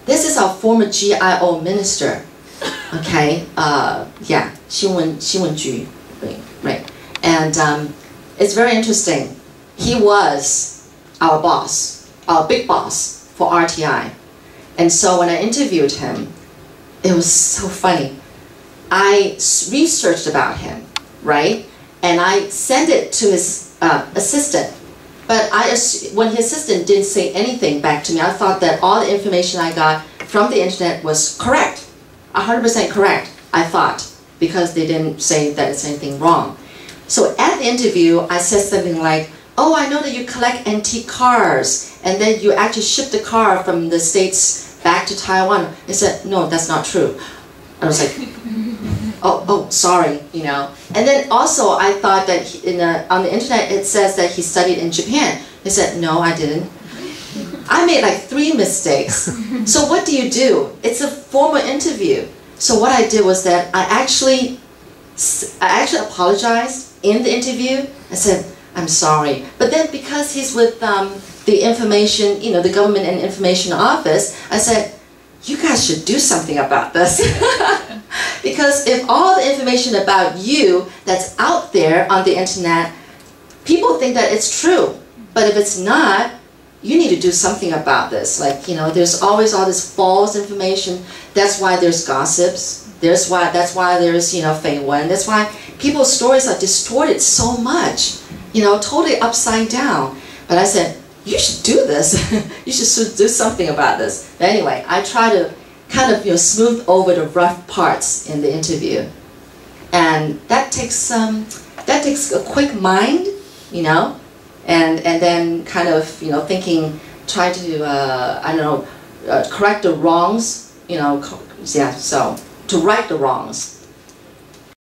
this is our former GIO minister. Okay, yeah, 新闻局, right? And it's very interesting. He was our boss, our big boss for RTI. And so when I interviewed him, it was so funny. I researched about him, right? And I sent it to his assistant. But when his assistant didn't say anything back to me, I thought that all the information I got from the internet was correct. 100% correct, I thought, because they didn't say that it's anything wrong. So at the interview, I said something like, oh, I know that you collect antique cars, and then you actually ship the car from the States back to Taiwan. They said, no, that's not true. I was like, oh, sorry, you know. And then also, I thought that on the internet, it says that he studied in Japan. They said, no, I didn't. I made like 3 mistakes. So what do? It's a formal interview. So what I did was that I actually apologized in the interview. I said, I'm sorry. But then because he's with the information, you know, the government and information office, I said, you guys should do something about this. Because if all the information about you that's out there on the internet, people think that it's true. But if it's not, you need to do something about this. Like, you know, there's always all this false information. That's why there's gossips. That's why there's, you know, Fei Wen. That's why people's stories are distorted so much, you know, totally upside down. But I said, you should do this. You should do something about this. But anyway, I try to kind of, you know, smooth over the rough parts in the interview. And that takes a quick mind, you know, and then kind of, you know, thinking, try to, I don't know, correct the wrongs, you know, yeah, so to right the wrongs.